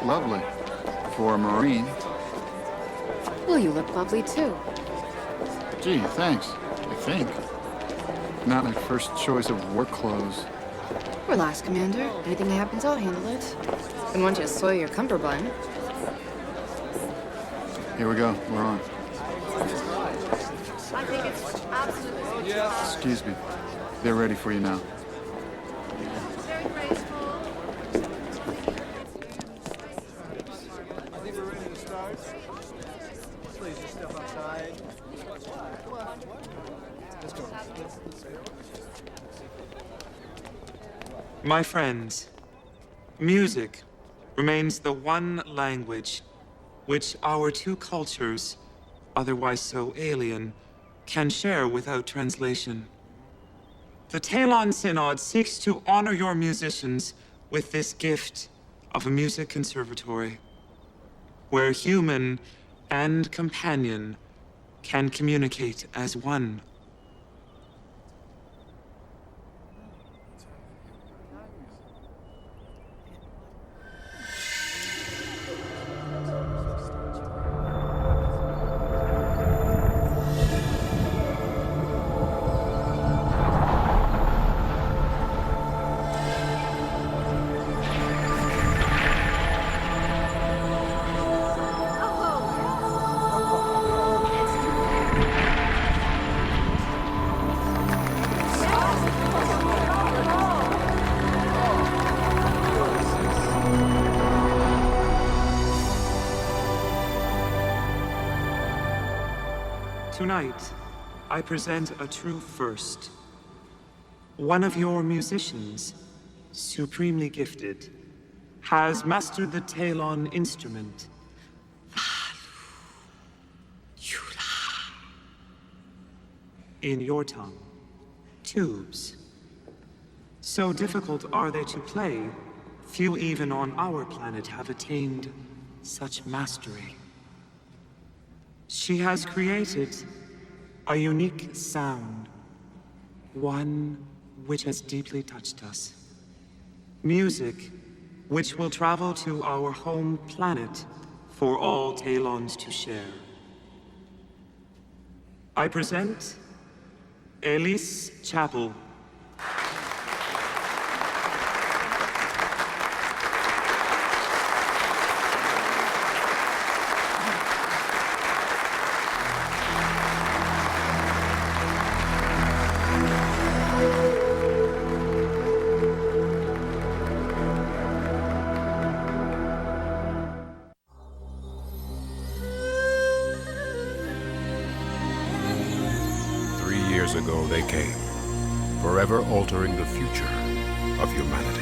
lovely. For a Marine. Well, you look lovely too. Gee, thanks. I think. Not my first choice of work clothes. Relax, Commander. Anything happens, I'll handle it. Wouldn't want you to soil your cummerbund. Here we go. We're on. I think it's absolutely Excuse me. They're ready for you now. very graceful. I think we're ready to start. Please just step outside. Come on. Let's go. My friends, music remains the one language which our two cultures, otherwise so alien, can share without translation. The Taelons Synod seeks to honor your musicians with this gift of a music conservatory, where human and companion can communicate as one. Tonight, I present a true first. One of your musicians, supremely gifted, has mastered the Taelon instrument. In your tongue, tubes. So difficult are they to play, few even on our planet have attained such mastery. She has created a unique sound, one which has deeply touched us. Music which will travel to our home planet for all Taelons to share. I present Elise Chapel. Years ago they came, forever altering the future of humanity.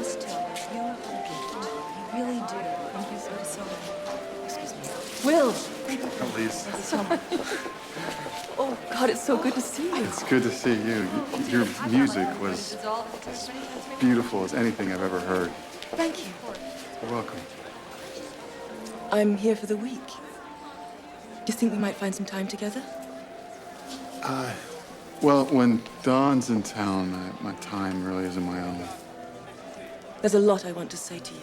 must tell us you have a gift. You really do. Thank you so much. Excuse me. Will! Elise, Thank you so much. Oh, God, it's so good to see you. it's good to see you. Your music was as beautiful as anything I've ever heard. Thank you. You're welcome. I'm here for the week. Do you think we might find some time together? Well, when Dawn's in town, my time really isn't my own. There's a lot I want to say to you.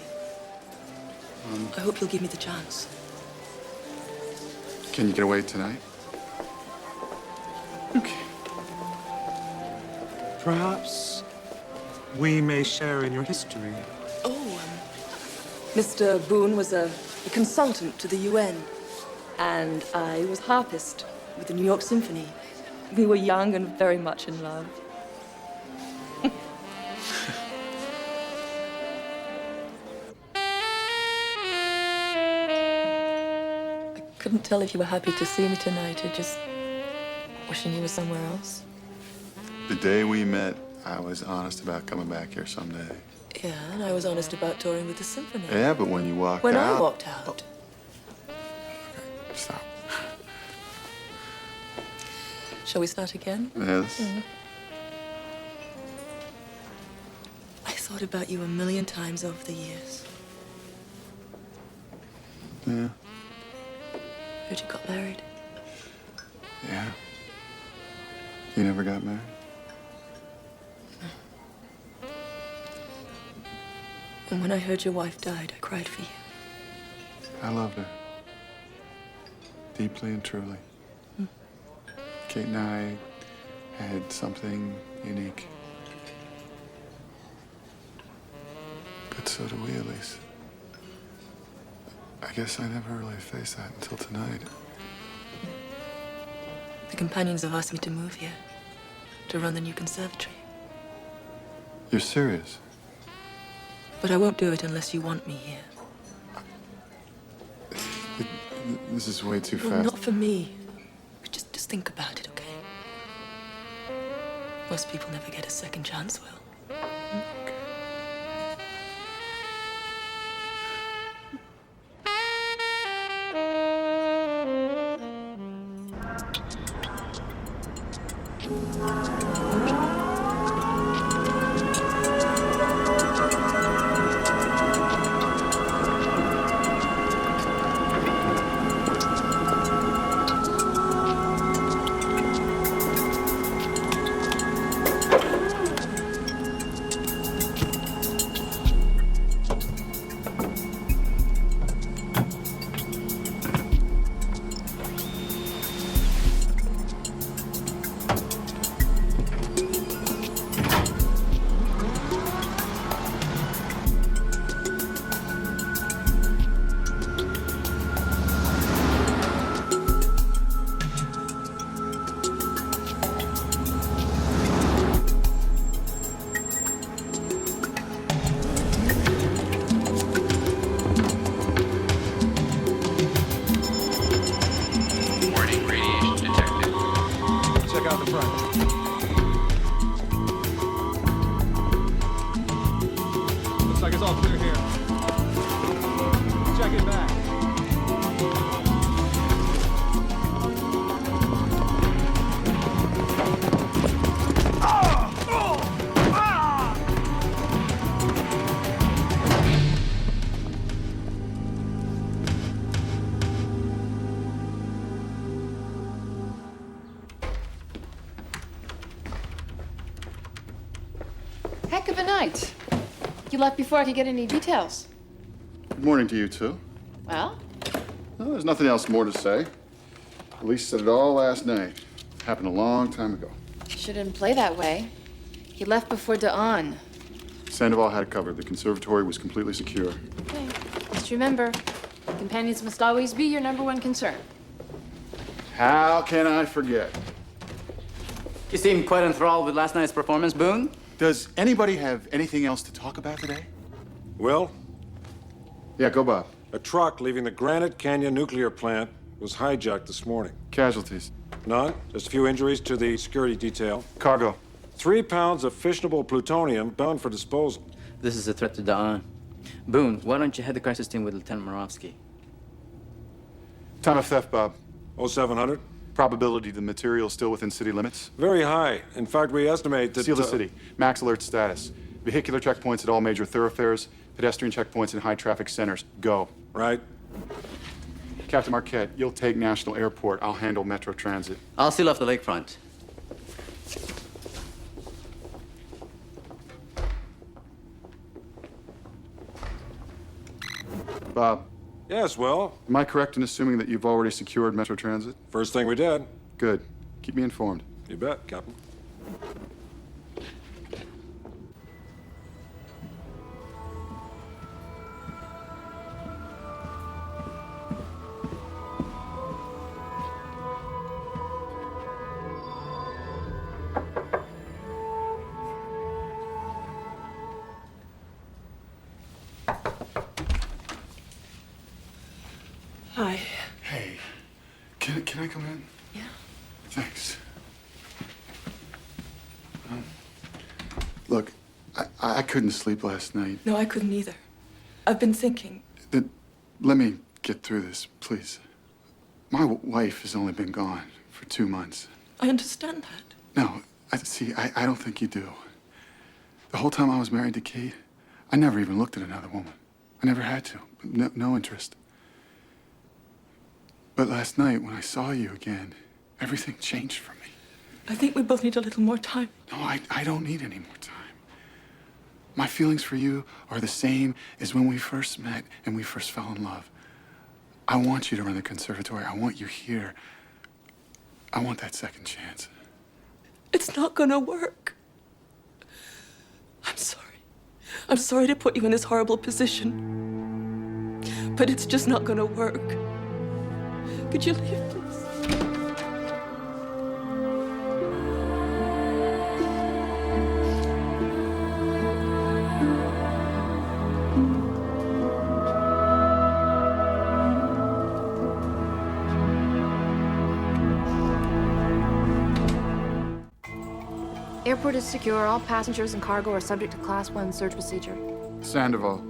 I hope you'll give me the chance. Can you get away tonight? Okay. Perhaps we may share in your history. Oh, Mr. Boone was a consultant to the UN, and I was harpist with the New York Symphony. We were young and very much in love. I couldn't tell if you were happy to see me tonight or just wishing you were somewhere else. The day we met, I was honest about coming back here someday. Yeah, and I was honest about touring with the symphony. Yeah, but when you walked When out... I walked out. Stop. Shall we start again? Yes? I thought about you a million times over the years. Yeah. Heard you got married. Yeah. You never got married? And when I heard your wife died, I cried for you. I loved her. Deeply and truly. Kate and I had something unique. But so do we, Elise. I guess I never really faced that until tonight. The companions have asked me to move here, to run the new conservatory. You're serious? But I won't do it unless you want me here. This is way too No, fast. not for me. Just think about it, okay? Most people never get a second chance, Will. Heck of a night. You left before I could get any details. Good morning to you, too. Well, Well, there's nothing else more to say. Elise said it all last night. Happened a long time ago. shouldn't play that way. He left before dawn. Sandoval had it covered. The conservatory was completely secure. Okay. Just remember, companions must always be your #1 concern. How can I forget? You seem quite enthralled with last night's performance, Boone. Does anybody have anything else to talk about today? Will, Yeah, go Bob. a truck leaving the Granite Canyon nuclear plant was hijacked this morning. Casualties. None, just a few injuries to the security detail. Cargo. 3 pounds of fissionable plutonium bound for disposal. This is a threat to Da'an. Boone, why don't you head the crisis team with Lieutenant Moravsky? Time of theft, Bob. 0700? Probability the material is still within city limits. Very high. In fact, we estimate that... Seal the city. Max alert status. Vehicular checkpoints at all major thoroughfares. Pedestrian checkpoints in high traffic centers. Go. Right. Captain Marquette, you'll take National Airport. I'll handle Metro Transit. I'll seal off the lakefront. Bob, Yes, well, am I correct in assuming that you've already secured Metro Transit? first thing we did. Good. Keep me informed. You bet, Captain. Hi. Hey, can I come in? Yeah? Thanks. Look, I couldn't sleep last night. No, I couldn't either. I've been thinking. Let me get through this, please. My wife has only been gone for 2 months. I understand that. No, I don't think you do. The whole time I was married to Kate, I never even looked at another woman. I never had to. No interest. But last night, when I saw you again, everything changed for me. I think we both need a little more time. No, I don't need any more time. My feelings for you are the same as when we first met and we first fell in love. I want you to run the conservatory. I want you here. I want that second chance. It's not gonna work. I'm sorry. I'm sorry to put you in this horrible position. But it's just not gonna work. Could you leave, please? Airport is secure. All passengers and cargo are subject to Class 1 search procedure. Sandoval,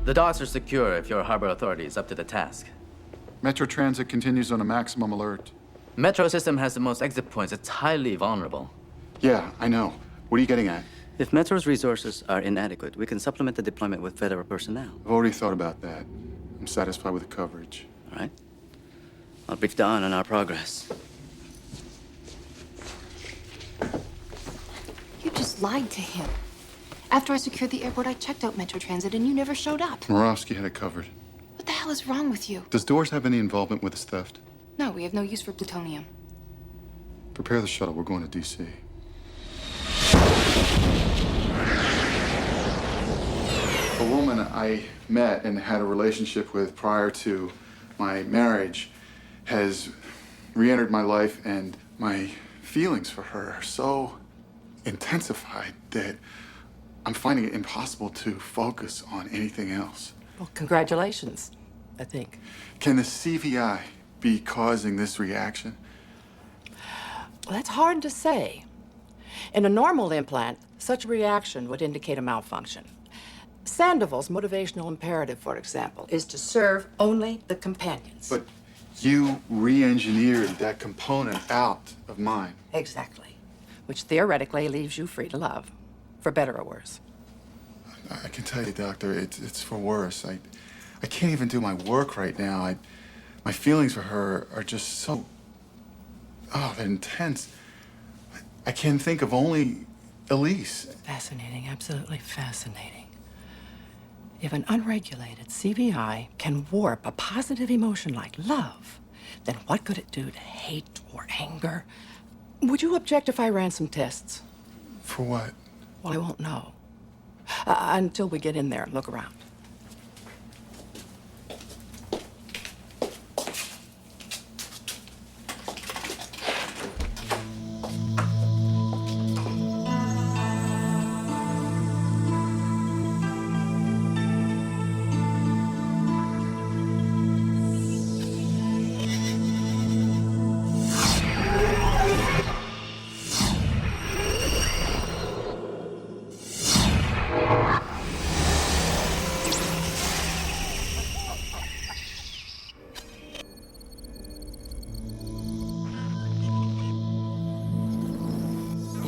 The docks are secure if your harbor authority is up to the task. Metro Transit continues on a maximum alert. Metro system has the most exit points. It's highly vulnerable. Yeah, I know. What are you getting at? If Metro's resources are inadequate, we can supplement the deployment with federal personnel. I've already thought about that. I'm satisfied with the coverage. All right? I'll brief Don on our progress. You just lied to him. After I secured the airport, I checked out Metro Transit and you never showed up. Moravsky had it covered. What the hell is wrong with you? Does Doors have any involvement with this theft? No, we have no use for plutonium. Prepare the shuttle. We're going to D.C. A woman I met and had a relationship with prior to my marriage has re-entered my life, and my feelings for her are so intensified that I'm finding it impossible to focus on anything else. Well, congratulations, I think. Can the CVI be causing this reaction? Well, that's hard to say. In a normal implant, such a reaction would indicate a malfunction. Sandoval's motivational imperative, for example, is to serve only the companions. But you re-engineered that component out of mine. Exactly. Which theoretically leaves you free to love, for better or worse. I can tell you, Doctor, it's for worse. I can't even do my work right now. My feelings for her are just so... Oh, they're intense. I can think of only Elise. Fascinating, absolutely fascinating. If an unregulated CVI can warp a positive emotion like love, then what could it do to hate or anger? Would you object if I ran some tests? For what? Well, I won't know. Until we get in there and look around.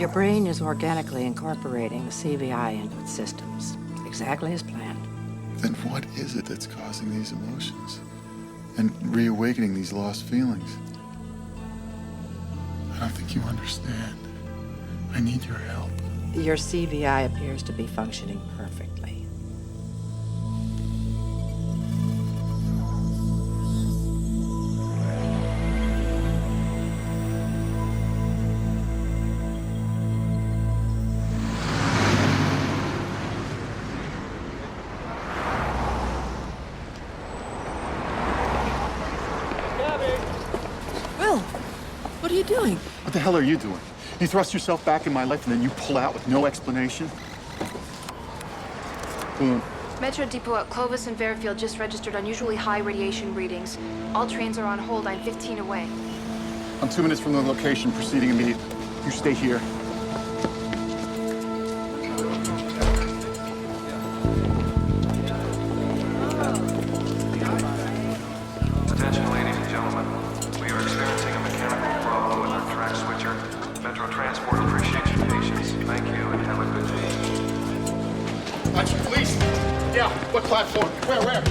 Your brain is organically incorporating the CVI into its systems, exactly as planned. Then what is it that's causing these emotions and reawakening these lost feelings? I don't think you understand. I need your help. Your CVI appears to be functioning perfectly. Will, what are you doing? What the hell are you doing? You thrust yourself back in my life and then you pull out with no explanation? Boone. Metro Depot at Clovis and Fairfield just registered unusually high radiation readings. All trains are on hold. I'm 15 away. I'm 2 minutes from the location, proceeding immediately. You stay here. Attention, ladies and gentlemen. We are experiencing a mechanical problem with our track switcher. Metro Transport appreciates your patience. Thank you and have a good day. Police! Yeah, what platform? Where?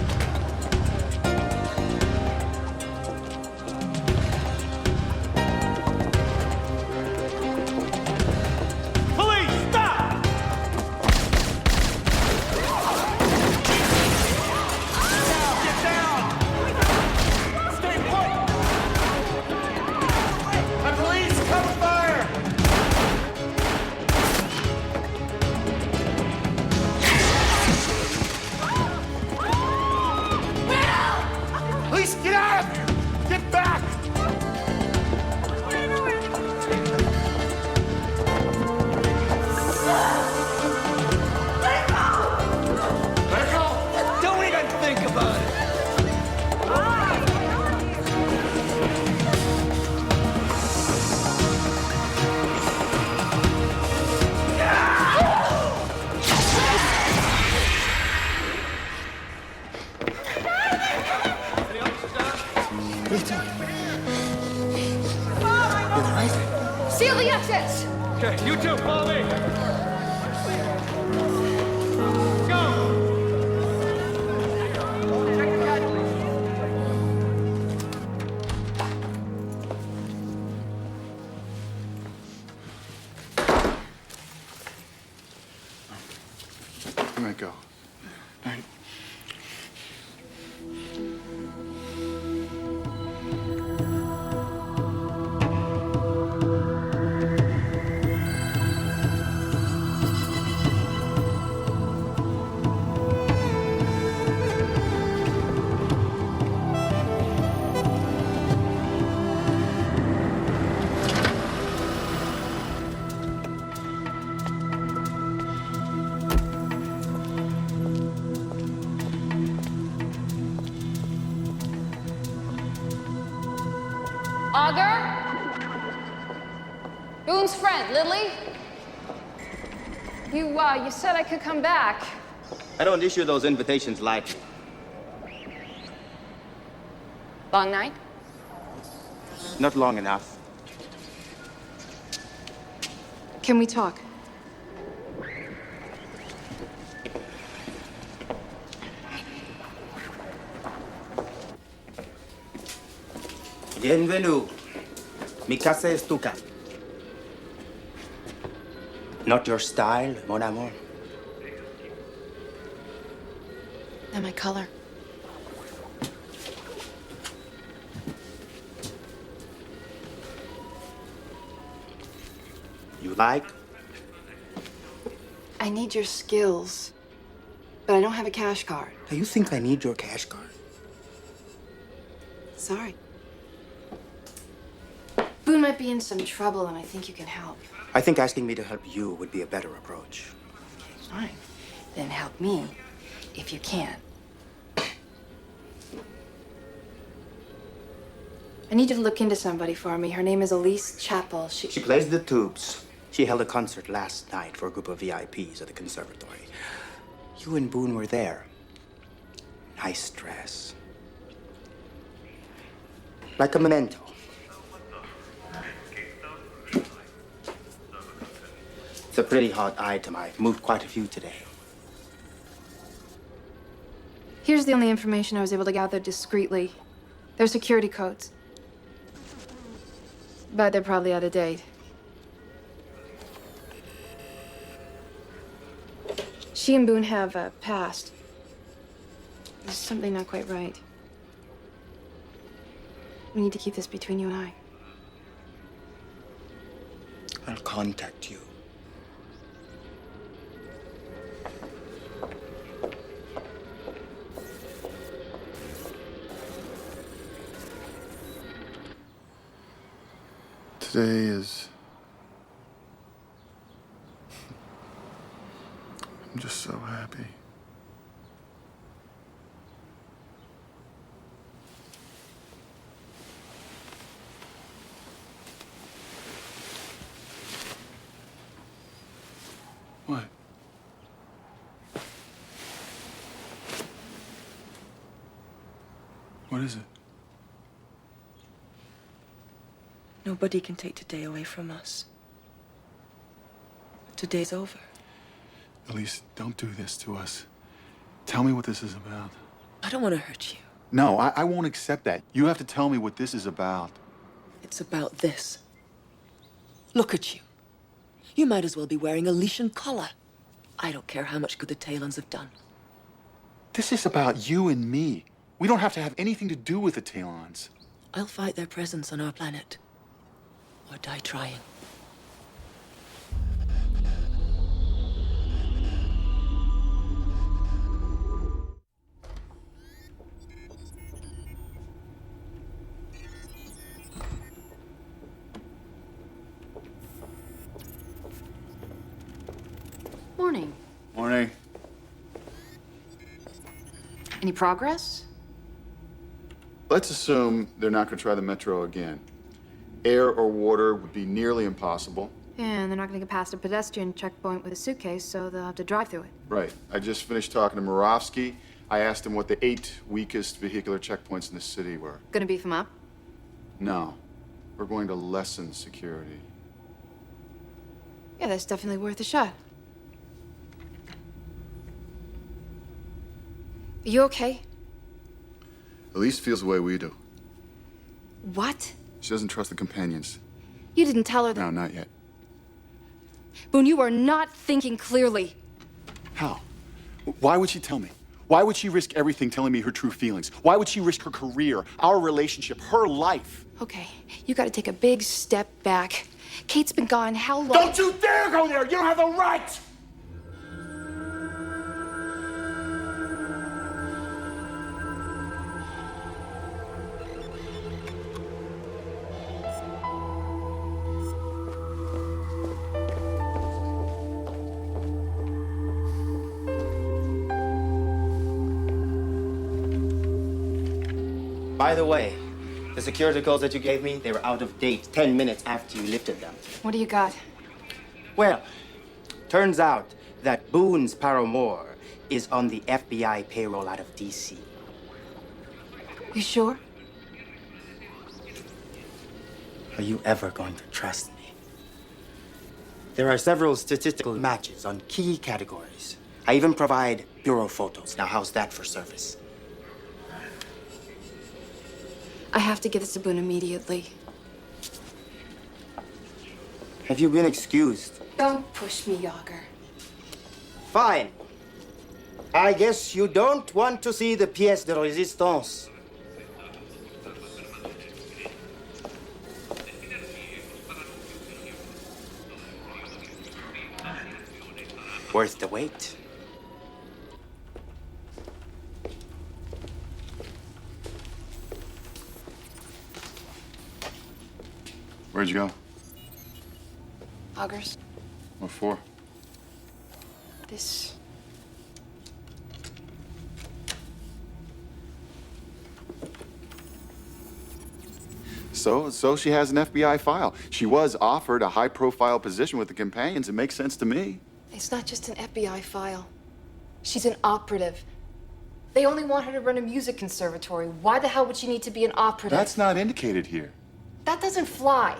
Seal the exits! Okay, you two, follow me. Go! Let me go. All right. Augur? Boone's friend, Lily? You said I could come back. I don't issue those invitations lightly. Long night? Not long enough. Can we talk? Bienvenue. Mi casa es tu casa. Not your style, mon amour. Not my color. You like? I need your skills, but I don't have a cash card. Do you think I need your cash card? Sorry. Boone might be in some trouble, and I think you can help. I think asking me to help you would be a better approach. Okay, fine. Then help me, if you can. I need you to look into somebody for me. Her name is Elise Chappell. She plays the tubes. She held a concert last night for a group of VIPs at the conservatory. You and Boone were there. Nice dress. Like a memento. It's a pretty hot item. I've moved quite a few today. Here's the only information I was able to gather discreetly. They're security codes. But they're probably out of date. She and Boone have a past. There's something not quite right. We need to keep this between you and I. I'll contact you. Today is... I'm just so happy. What? What is it? Nobody can take today away from us. Today's over. Elise, don't do this to us. Tell me what this is about. I don't want to hurt you. No, I won't accept that. You have to tell me what this is about. It's about this. Look at you. You might as well be wearing a leash and collar. I don't care how much good the Taelons have done. This is about you and me. We don't have to have anything to do with the Taelons. I'll fight their presence on our planet. Or die trying. Morning. Morning. Any progress? Let's assume they're not going to try the metro again. Air or water would be nearly impossible. And they're not going to get past a pedestrian checkpoint with a suitcase, so they'll have to drive through it. Right. I just finished talking to Moravsky. I asked him what the 8 weakest vehicular checkpoints in the city were. Gonna beef them up? No. We're going to lessen security. Yeah, that's definitely worth a shot. Are you okay? Elise feels the way we do. What? She doesn't trust the companions. You didn't tell her that. No, not yet. Boone, you are not thinking clearly. How? Why would she tell me? Why would she risk everything telling me her true feelings? Why would she risk her career, our relationship, her life? Okay, you gotta take a big step back. Kate's been gone how long? Don't you dare go there! You don't have the right! By the way, the security codes that you gave me, they were out of date 10 minutes after you lifted them. What do you got? Well, turns out that Boone's paramour is on the FBI payroll out of D.C. You sure? Are you ever going to trust me? There are several statistical matches on key categories. I even provide bureau photos. Now, how's that for service? I have to get this to Boone immediately. Have you been excused? Don't push me, Yager. Fine. I guess you don't want to see the pièce de résistance. Worth the wait. Where'd you go? Augers, What for? this. So she has an FBI file. She was offered a high-profile position with the companions. It makes sense to me. It's not just an FBI file. She's an operative. They only want her to run a music conservatory. Why the hell would she need to be an operative? That's not indicated here. That doesn't fly.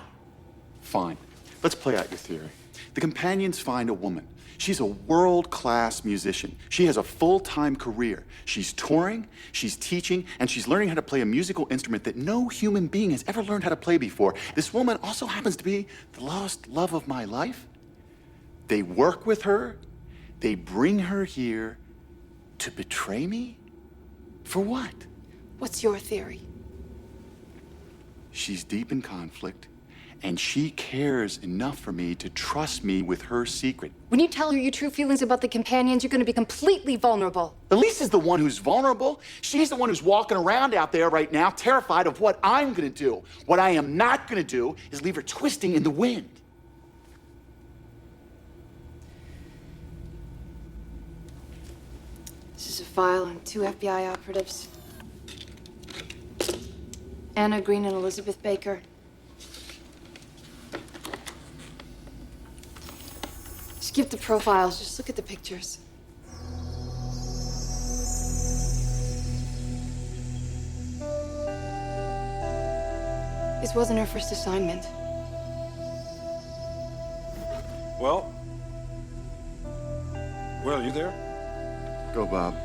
Fine. let's play out your theory. The companions find a woman. She's a world-class musician. She has a full-time career. She's touring, she's teaching, and she's learning how to play a musical instrument that no human being has ever learned how to play before. This woman also happens to be the lost love of my life. They work with her. They bring her here to betray me? For what? What's your theory? She's deep in conflict, and she cares enough for me to trust me with her secret. When you tell her your true feelings about the companions, you're going to be completely vulnerable. Elise is the one who's vulnerable. She's the one who's walking around out there right now, terrified of what I'm going to do. What I am not going to do is leave her twisting in the wind. This is a file on 2 FBI operatives. Anna Green and Elizabeth Baker. Skip the profiles, just look at the pictures. This wasn't her first assignment. Well, you there? Go, Bob.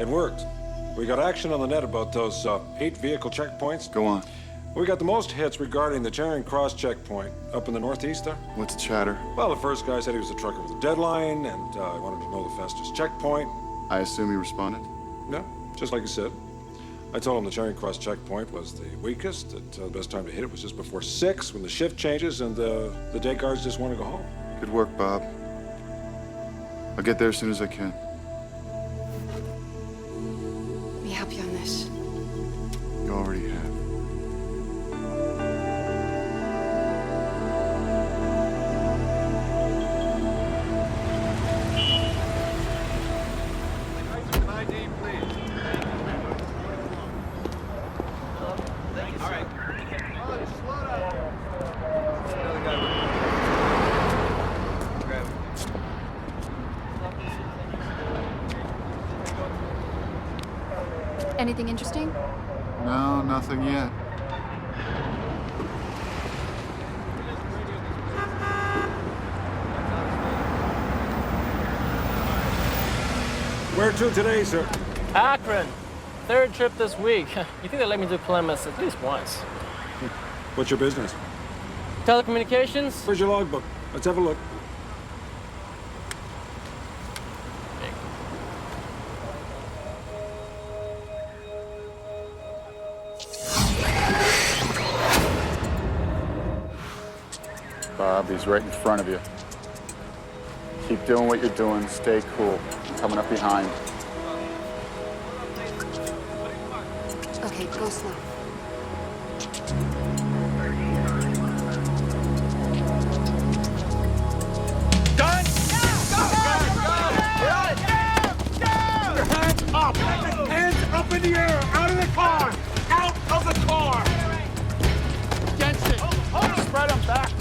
It worked. We got action on the net about those 8 vehicle checkpoints. Go on. We got the most hits regarding the Charing Cross checkpoint up in the northeast there. What's the chatter? Well, the first guy said he was a trucker with a deadline and wanted to know the fastest checkpoint. I assume he responded? Yeah, just like you said. I told him the Charing Cross checkpoint was the weakest, that the best time to hit it was just before 6 when the shift changes and the day guards just want to go home. Good work, Bob. I'll get there as soon as I can. Let me help you on this. You already have. ID, please. All right. Oh, slow down. Another guy with grab him. Anything interesting? No, nothing yet. Where to today, sir? Akron. 3rd trip this week. You think they let me do Plymouth at least once? What's your business? Telecommunications? Where's your logbook? Let's have a look. Bob, he's right in front of you. Keep doing what you're doing. Stay cool. I'm coming up behind. Okay, go slow. Done? Hands up! Hands up in the air! Out of the car! Out of the car! Against it! Spread them back!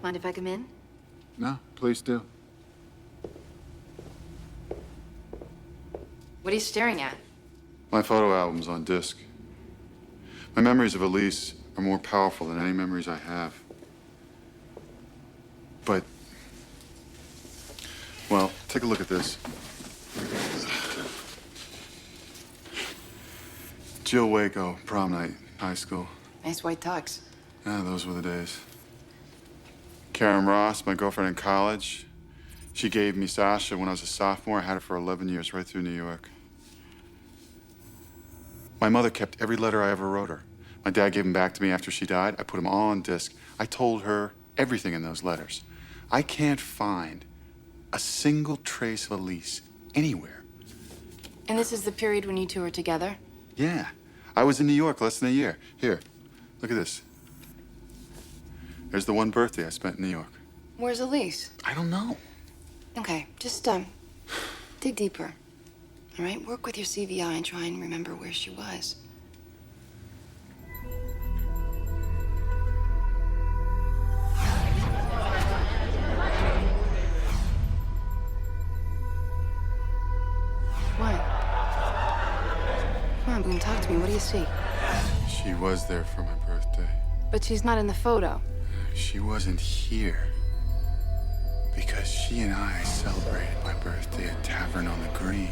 Mind if I come in? No, please do. What are you staring at? My photo album's on disc. My memories of Elise are more powerful than any memories I have. But, well, take a look at this. Jill Waco, prom night, high school. Nice white tux. Yeah, those were the days. Karen Ross, my girlfriend in college. She gave me Sasha when I was a sophomore. I had her for 11 years, right through New York. My mother kept every letter I ever wrote her. My dad gave them back to me after she died. I put them all on disc. I told her everything in those letters. I can't find a single trace of Elise anywhere. And this is the period when you two were together? Yeah. I was in New York less than a year. Here, look at this. There's the one birthday I spent in New York. Where's Elise? I don't know. Okay, just, dig deeper. All right, work with your CVI and try and remember where she was. Boone, talk to me. What do you see? She was there for my birthday. But she's not in the photo. She wasn't here. Because she and I celebrated my birthday at Tavern on the Green.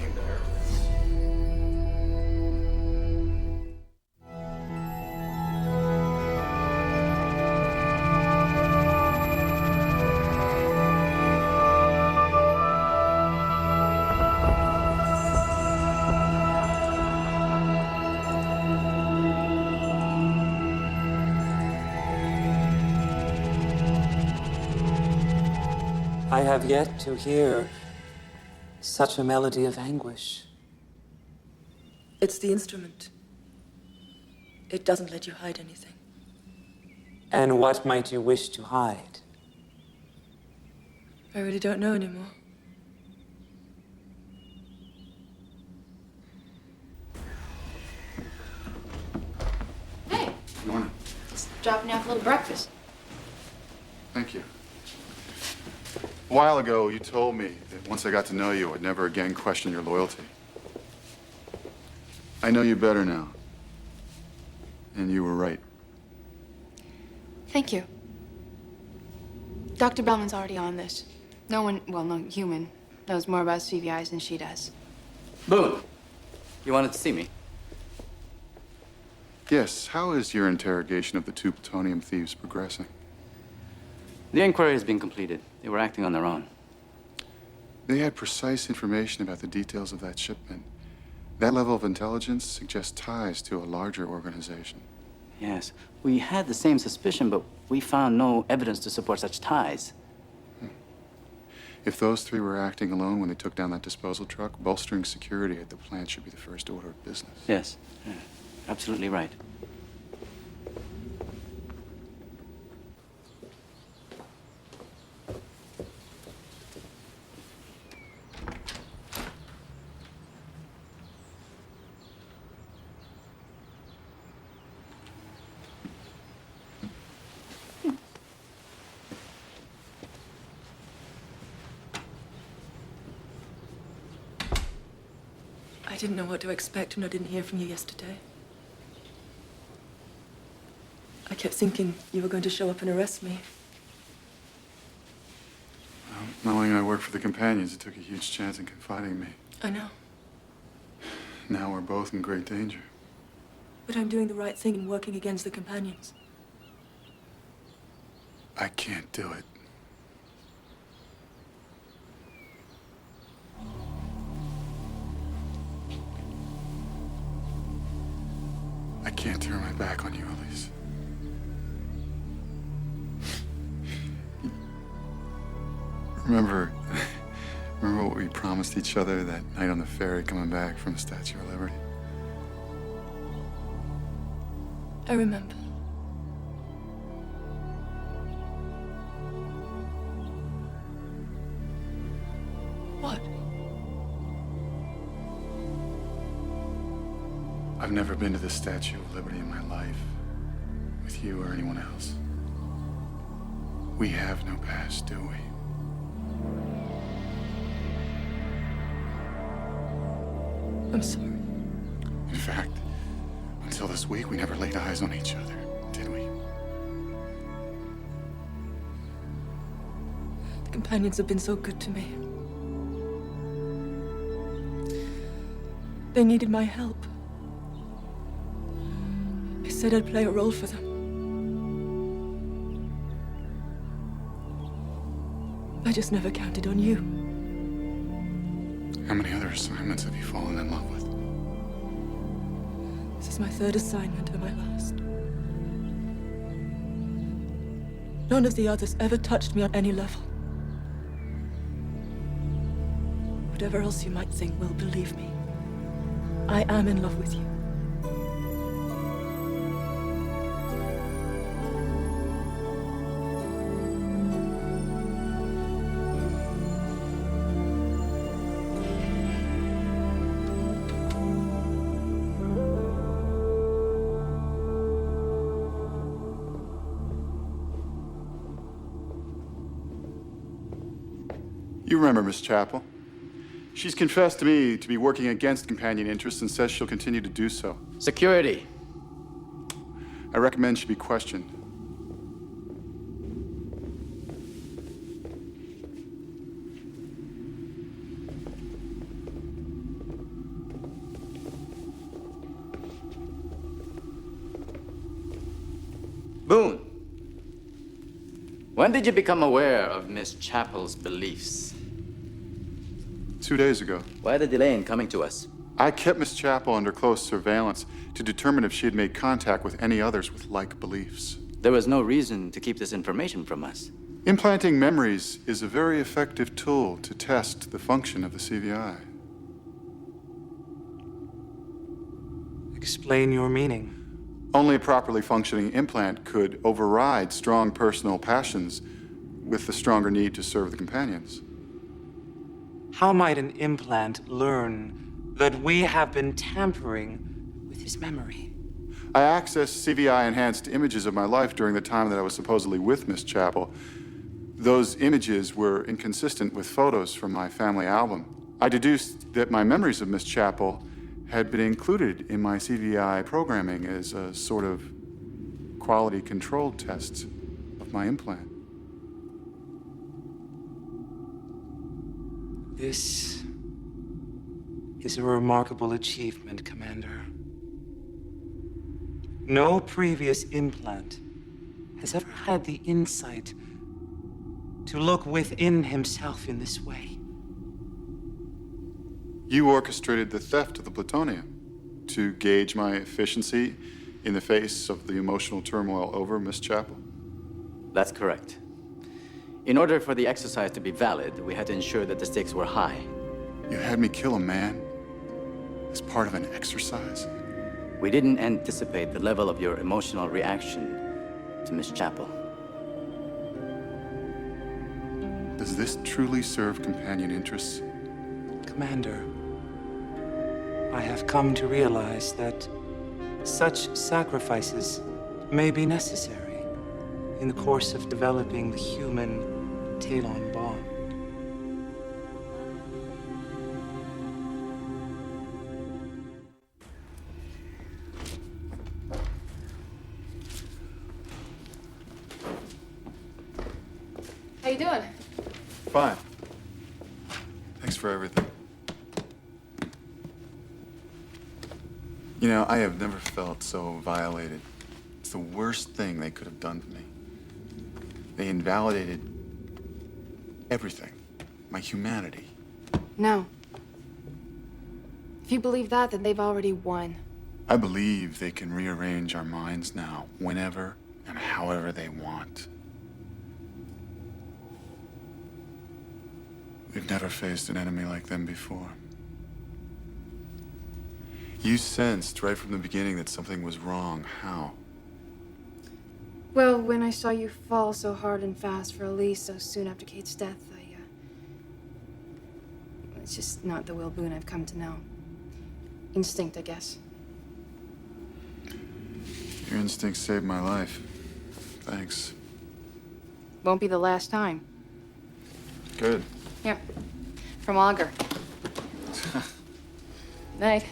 I have yet to hear such a melody of anguish. It's the instrument. It doesn't let you hide anything. And what might you wish to hide? I really don't know anymore. Hey, You wanna? just dropping you off a little breakfast. Thank you. A while ago, you told me that once I got to know you, I'd never again question your loyalty. I know you better now. And you were right. Thank you. Dr. Bellman's already on this. No one, well, no human, knows more about CVIs than she does. Boone, you wanted to see me? Yes, how is your interrogation of the two plutonium thieves progressing? The inquiry has been completed. They were acting on their own. They had precise information about the details of that shipment. That level of intelligence suggests ties to a larger organization. Yes, we had the same suspicion, but we found no evidence to support such ties. If those three were acting alone when they took down that disposal truck, bolstering security at the plant should be the first order of business. Yes, absolutely right. I didn't know what to expect when I didn't hear from you yesterday. I kept thinking you were going to show up and arrest me. Well, knowing I worked for the Companions, it took a huge chance in confiding in me. I know. Now we're both in great danger. But I'm doing the right thing in working against the Companions. I can't do it. I can't turn my back on you, Elise. Remember what we promised each other that night on the ferry coming back from the Statue of Liberty? I remember. What? I've never been to the Statue of Liberty in my life, with you or anyone else. We have no past, do we? I'm sorry. In fact, until this week, we never laid eyes on each other, did we? The Companions have been so good to me. They needed my help. I said I'd play a role for them. I just never counted on you. How many other assignments have you fallen in love with? This is my third assignment and my last. None of the others ever touched me on any level. Whatever else you might think, well, believe me, I am in love with you. You remember Miss Chapel? She's confessed to me to be working against companion interests and says she'll continue to do so. Security. I recommend she be questioned. Boone, when did you become aware of Miss Chappell's beliefs? 2 days ago. Why the delay in coming to us? I kept Miss Chappell under close surveillance to determine if she had made contact with any others with like beliefs. There was no reason to keep this information from us. Implanting memories is a very effective tool to test the function of the CVI. Explain your meaning. Only a properly functioning implant could override strong personal passions with the stronger need to serve the companions. How might an implant learn that we have been tampering with his memory? I accessed CVI-enhanced images of my life during the time that I was supposedly with Miss Chappell. Those images were inconsistent with photos from my family album. I deduced that my memories of Miss Chappell had been included in my CVI programming as a sort of quality control test of my implant. This is a remarkable achievement, Commander. No previous implant has ever had the insight to look within himself in this way. You orchestrated the theft of the plutonium to gauge my efficiency in the face of the emotional turmoil over Miss Chappell. That's correct. In order for the exercise to be valid, we had to ensure that the stakes were high. You had me kill a man as part of an exercise? We didn't anticipate the level of your emotional reaction to Miss Chappell. Does this truly serve companion interests? Commander, I have come to realize that such sacrifices may be necessary in the course of developing the human-Talon bond. How you doing? Fine. Thanks for everything. You know, I have never felt so violated. It's the worst thing they could have done to me. They invalidated everything. My humanity. No. If you believe that, then they've already won. I believe they can rearrange our minds now, whenever and however they want. We've never faced an enemy like them before. You sensed right from the beginning that something was wrong. How? Well, when I saw you fall so hard and fast for Elise so soon after Kate's death, it's just not the Will Boone I've come to know. Instinct, I guess. Your instinct saved my life. Thanks. Won't be the last time. Good. Yep. From Augur. Night.